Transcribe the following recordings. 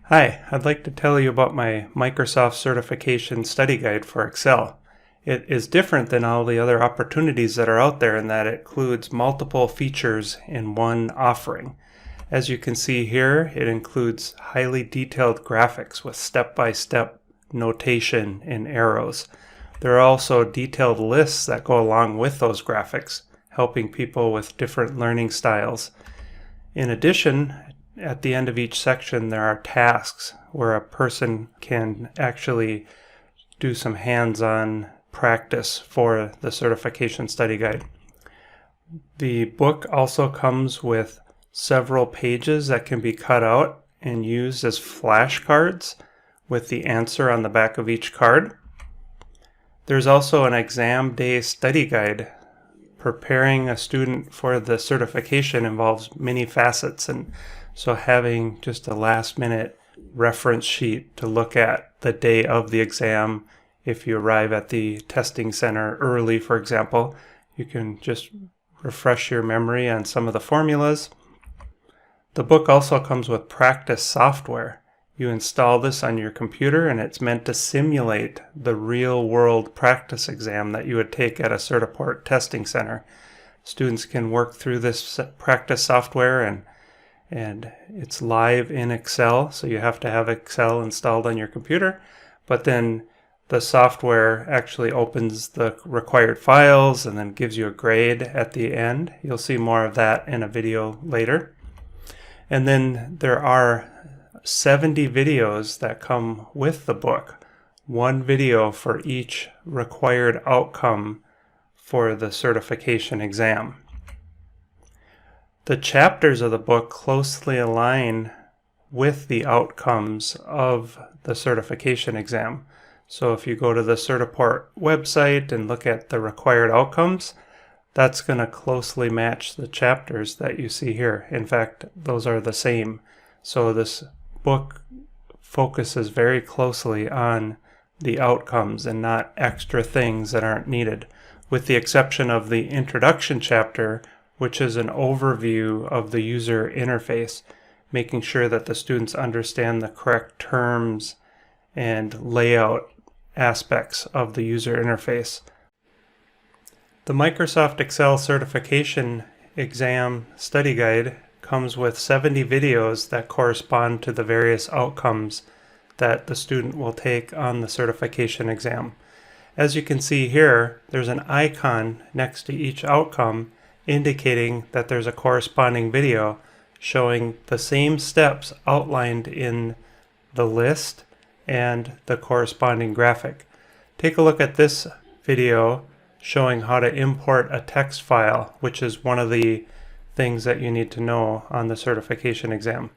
Hi, I'd like to tell you about my Microsoft Certification Study Guide for Excel. It is different than all the other opportunities that are out there in that it includes multiple features in one offering. As you can see here, it includes highly detailed graphics with step-by-step notation and arrows. There are also detailed lists that go along with those graphics, helping people with different learning styles. In addition, at the end of each section there are tasks where a person can actually do some hands-on practice for the certification study guide. The book also comes with several pages that can be cut out and used as flashcards with the answer on the back of each card. There's also an exam day study guide. Preparing a student for the certification involves many facets, and so having just a last-minute reference sheet to look at the day of the exam, if you arrive at the testing center early, for example, you can just refresh your memory on some of the formulas. The book also comes with practice software. You install this on your computer and it's meant to simulate the real-world practice exam that you would take at a Certiport testing center. Students can work through this practice software and it's live in Excel, so you have to have Excel installed on your computer, but then the software actually opens the required files and then gives you a grade at the end. You'll see more of that in a video later. And then there are 70 videos that come with the book, one video for each required outcome for the certification exam. The chapters of the book closely align with the outcomes of the certification exam. So if you go to the Certiport website and look at the required outcomes, that's going to closely match the chapters that you see here. In fact, those are the same. So this book focuses very closely on the outcomes and not extra things that aren't needed, with the exception of the introduction chapter, which is an overview of the user interface, making sure that the students understand the correct terms and layout aspects of the user interface. The Microsoft Excel Certification Exam Study Guide comes with 70 videos that correspond to the various outcomes that the student will take on the certification exam. As you can see here, there's an icon next to each outcome indicating that there's a corresponding video showing the same steps outlined in the list and the corresponding graphic. Take a look at this video showing how to import a text file, which is one of the things that you need to know on the certification exam.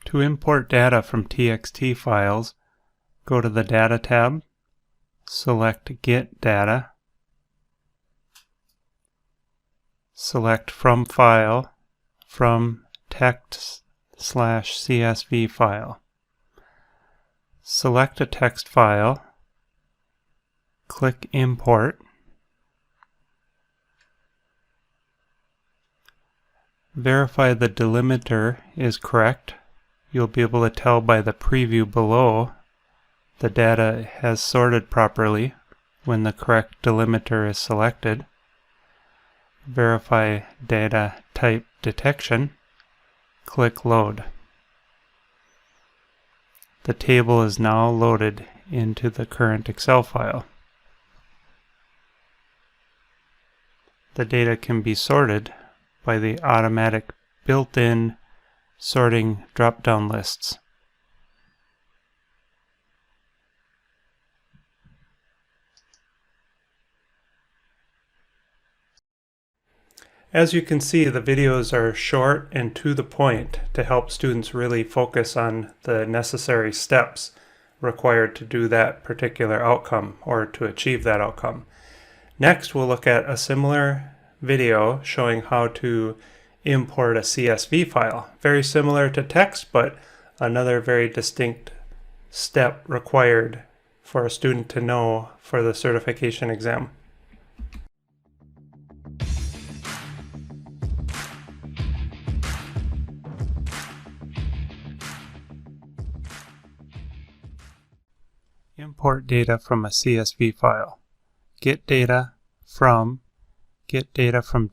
To import data from TXT files, go to the Data tab, select Get Data, select From File, from text/CSV file. Select a text file, click Import, verify the delimiter is correct. You'll be able to tell by the preview below the data has sorted properly when the correct delimiter is selected. Verify data type detection. Click Load. The table is now loaded into the current Excel file. The data can be sorted by the automatic built-in sorting drop-down lists. As you can see, the videos are short and to the point to help students really focus on the necessary steps required to do that particular outcome or to achieve that outcome. Next, we'll look at a similar video showing how to import a CSV file. Very similar to text, but another very distinct step required for a student to know for the certification exam. Import data from a CSV file. Get data from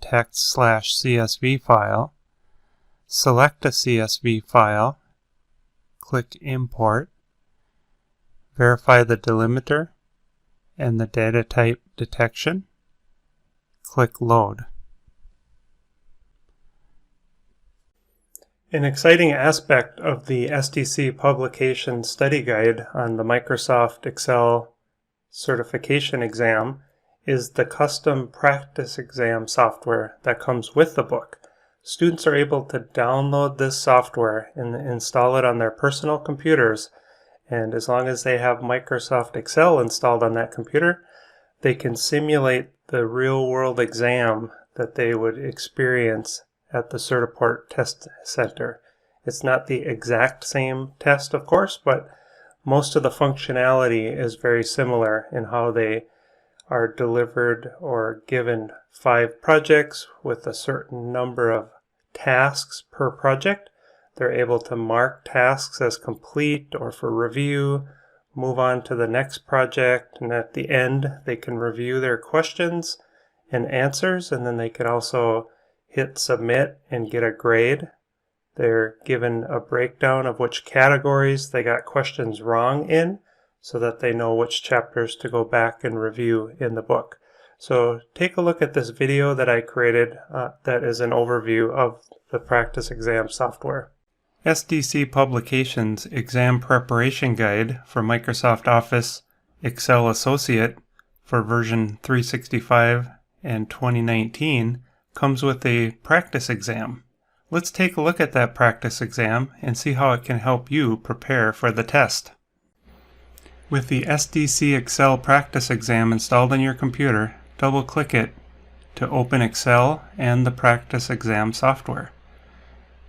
text/CSV file. Select a CSV file. Click Import. Verify the delimiter and the data type detection. Click Load. An exciting aspect of the SDC publication study guide on the Microsoft Excel certification exam is the custom practice exam software that comes with the book. Students are able to download this software and install it on their personal computers, and as long as they have Microsoft Excel installed on that computer, they can simulate the real-world exam that they would experience at the Certiport Test Center. It's not the exact same test, of course, but most of the functionality is very similar in how they are delivered or given 5 projects with a certain number of tasks per project. They're able to mark tasks as complete or for review, move on to the next project, and at the end they can review their questions and answers, and then they can also hit submit and get a grade. They're given a breakdown of which categories they got questions wrong in so that they know which chapters to go back and review in the book. So take a look at this video that I created that is an overview of the practice exam software. SDC Publications Exam Preparation Guide for Microsoft Office Excel Associate for version 365 and 2019 comes with a practice exam. Let's take a look at that practice exam and see how it can help you prepare for the test. With the SDC Excel practice exam installed on your computer, double-click it to open Excel and the practice exam software.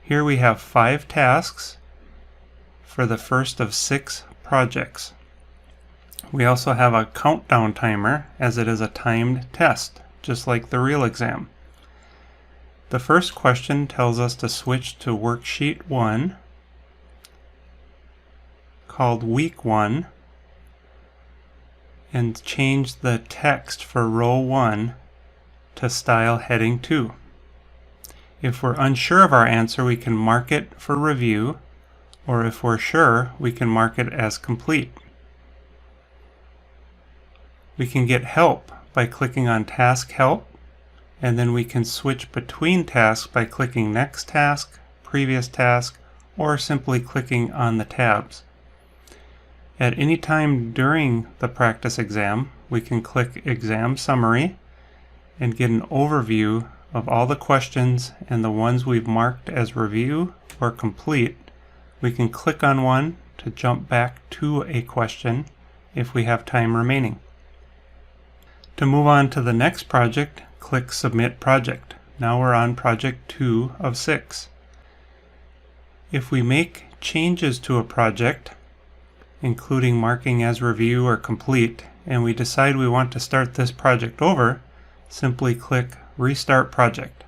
Here we have 5 tasks for the first of 6 projects. We also have a countdown timer as it is a timed test, just like the real exam. The first question tells us to switch to worksheet 1, called week 1, and change the text for row 1 to style heading 2. If we're unsure of our answer, we can mark it for review, or if we're sure, we can mark it as complete. We can get help by clicking on Task Help, and then we can switch between tasks by clicking Next Task, Previous Task, or simply clicking on the tabs. At any time during the practice exam, we can click Exam Summary and get an overview of all the questions, and the ones we've marked as review or complete, we can click on one to jump back to a question if we have time remaining. To move on to the next project, click Submit Project. Now we're on project 2 of 6. If we make changes to a project, including marking as review or complete, and we decide we want to start this project over, simply click Restart Project.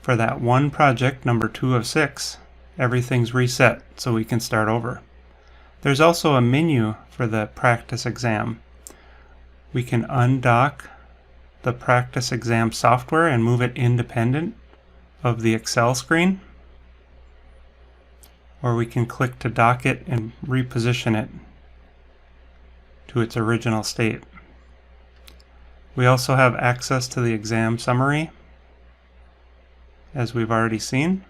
For that one project, number 2 of 6, everything's reset so we can start over. There's also a menu for the practice exam. We can undock the practice exam software and move it independent of the Excel screen, or we can click to dock it and reposition it to its original state. We also have access to the exam summary, as we've already seen.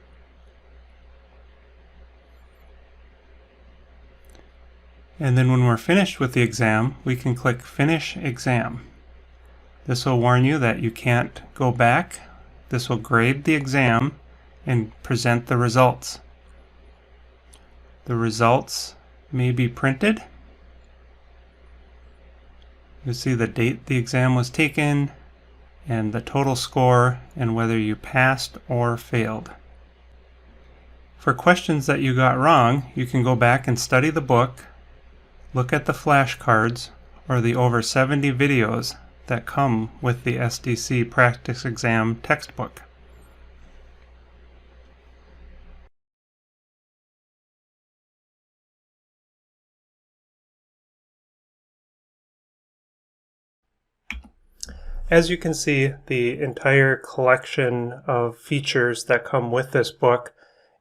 And then when we're finished with the exam, we can click Finish Exam. This will warn you that you can't go back. This will grade the exam and present the results. The results may be printed. You see the date the exam was taken and the total score and whether you passed or failed. For questions that you got wrong, you can go back and study the book Look at the flashcards or the over 70 videos that come with the SDC practice exam textbook. As you can see, the entire collection of features that come with this book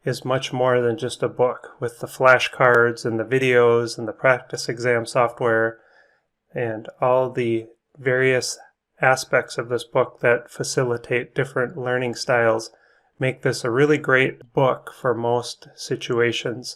is much more than just a book, with the flashcards and the videos and the practice exam software and all the various aspects of this book that facilitate different learning styles make this a really great book for most situations.